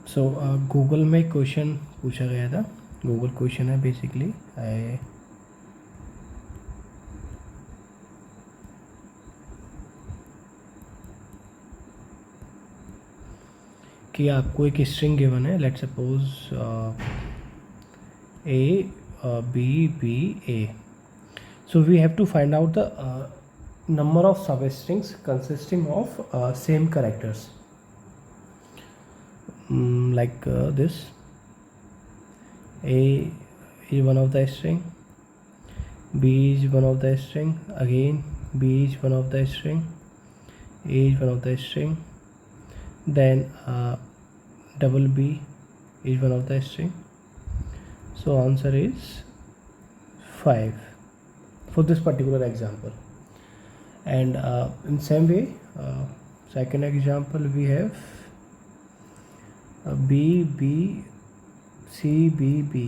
सो Google में question पूछा गया था। गूगल क्वेश्चन है बेसिकली कि आपको एक स्ट्रिंग गिवन है, let's suppose A B B A. So we have to find out the number of substrings consisting of same characters, like this. A is one of the string, B is one of the string, again B is one of the string, A is one of the string, then double B is one of the string. So answer is 5 for this particular example. And in same way, second example we have B B C B B.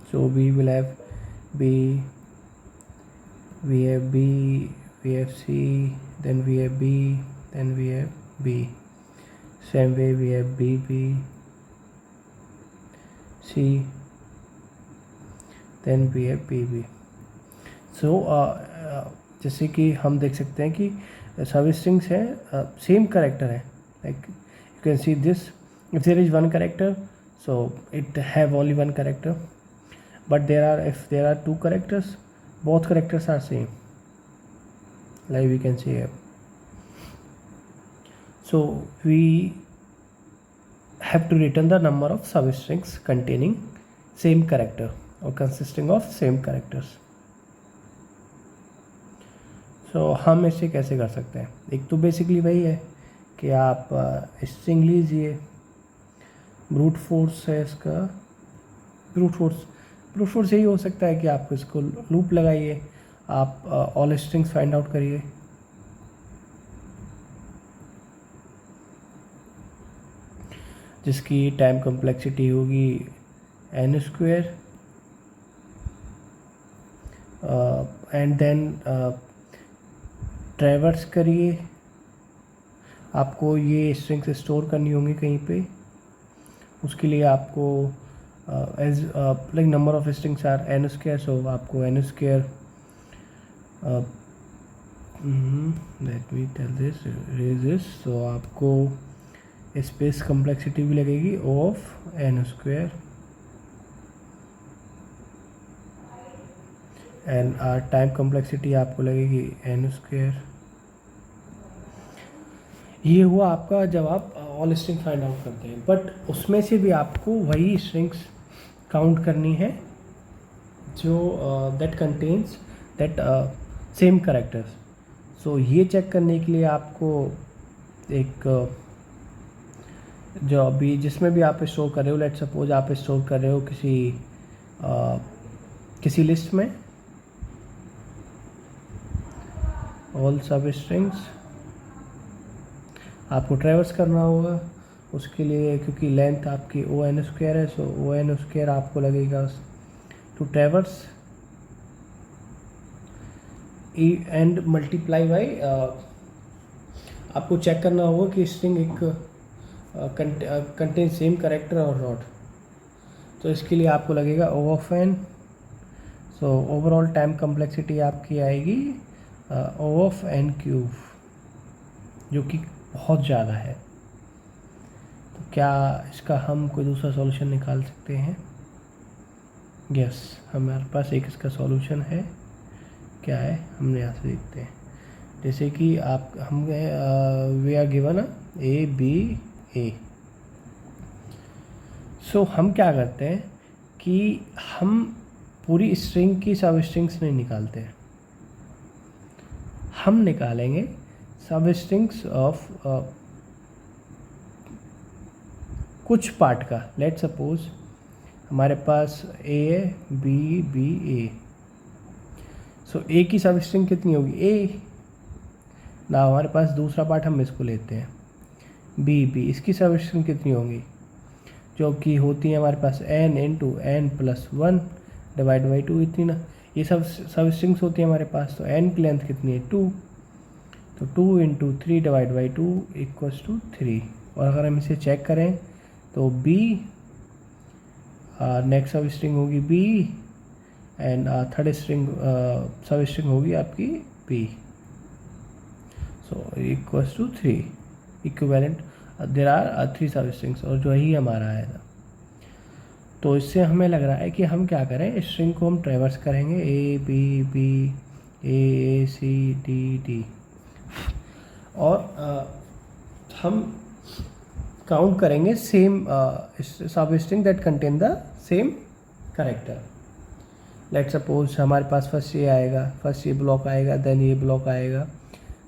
So we will have B, we have B, we have C, then we have B, then we have B. Same way we have B B C, then we have B B. So जैसे कि हम देख सकते हैं कि substrings हैं, same character है। Like you can see this, if there is one character so it have only one character, but there are two characters, both characters are same, like we can see here. So we have to return the number of substrings containing same character और consisting of same characters. तो हम इसे कैसे कर सकते हैं? एक तो बेसिकली वही है कि आप स्ट्रिंग लीजिए, ब्रूट फोर्स है इसका, ब्रूट फोर्स यही हो सकता है कि आप इसको लूप लगाइए, आप ऑल स्ट्रिंग्स फाइंड आउट करिए। जिसकी टाइम कॉम्प्लेक्सिटी होगी n², एंड देन ट्रैवर्स करिए। आपको ये स्ट्रिंग्स स्टोर करनी होंगी कहीं पे, उसके लिए आपको as like number of strings are n², so आपको n², let me tell this, so आपको स्पेस कॉम्प्लेक्सिटी भी लगेगी O of n², and time complexity आपको लगेगी n²। ये हुआ आपका जब आप ऑल स्ट्रिंग फाइंड आउट करते हैं, बट उसमें से भी आपको वही स्ट्रिंग्स काउंट करनी है जो that contains that same characters. So ये चेक करने के लिए आपको एक जो अभी जिसमें भी आप स्टोर कर रहे हो, लेट सपोज आप स्टोर कर रहे हो किसी लिस्ट में ऑल सब स्ट्रिंग्स, आपको ट्रैवर्स करना होगा। उसके लिए क्योंकि लेंथ आपकी ON² है, सो ON² आपको लगेगा to traverse and multiply by, आपको चेक करना होगा कि स्ट्रिंग एक कंटेन सेम करेक्टर और नॉट। तो इसके लिए आपको लगेगा O of n। So overall time complexity आपकी आएगी O ऑफ n³, जो कि बहुत ज़्यादा है। तो क्या इसका हम कोई दूसरा सॉल्यूशन निकाल सकते हैं? यस, हमारे पास एक इसका सॉल्यूशन है। क्या है, हमने यहाँ से देखते हैं। जैसे कि आप हम we are given A B A। So हम क्या करते हैं कि हम पूरी स्ट्रिंग की सब स्ट्रिंग्स नहीं निकालते हैं, हम निकालेंगे सब स्ट्रिंग्स ऑफ कुछ पार्ट का। लेट सपोज हमारे पास A है, B B A। So A की सब स्ट्रिंग कितनी होगी? A ना, हमारे पास दूसरा पार्ट हम इसको लेते हैं B B, इसकी सब स्ट्रिंग कितनी होंगी? जो कि होती है हमारे पास n × n+1 डिवाइड बाई 2, इतनी ना। ये सब स्ट्रिंग्स होती है हमारे पास। तो n की लेंथ कितनी है? 2, तो 2 × 3 डिवाइड बाई 2 = 3। और अगर हम इसे चेक करें तो बी, नेक्स्ट सब स्ट्रिंग होगी B, and third string substring होगी आपकी P. So equals to 3 equivalent, there are 3 सब स्ट्रिंग्स, और जो ही हमारा आएगा। तो इससे हमें लग रहा है कि हम क्या करें, स्ट्रिंग को हम ट्रेवर्स करेंगे A B B A C D D, और हम काउंट करेंगे same substring that contain the same character. Let suppose हमारे पास फर्स्ट ये आएगा, फर्स्ट ये ब्लॉक आएगा, देन ये ब्लॉक आएगा,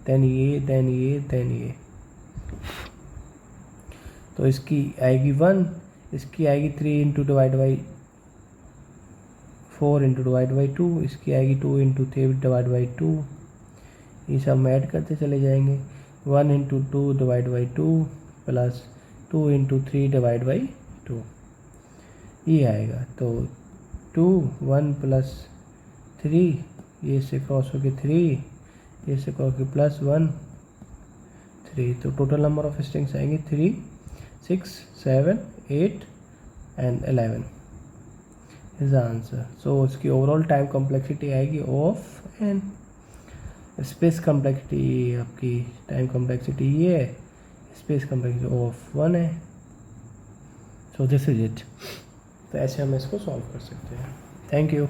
देन ये, देन ये, देन ये। तो इसकी आएगी 1, इसकी आएगी 3 into divide by 4 into divide by 2, इसकी आएगी 2 इंटू 3 डिवाइड बाई 2। ये सब हम ऐड करते चले जाएंगे। 1 into 2 divide by 2 plus 2 into 3 divide by 2, ये आएगा। तो 2 1 प्लस 3, ये से क्रॉस होके 3, ये से क्रॉस होके प्लस 1 3। तो टोटल नंबर ऑफ स्ट्रिंग्स आएंगे 3 6 7 8 एंड 11 इज द आंसर। सो इसकी ओवरऑल टाइम कॉम्प्लेक्सिटी आएगी O of n। Space complexity आपकी, टाइम कॉम्प्लेक्सिटी ये है, स्पेस कॉम्प्लेक्सिटी O ऑफ 1 है। So this is it. तो ऐसे हम इसको सॉल्व कर सकते हैं। Thank you.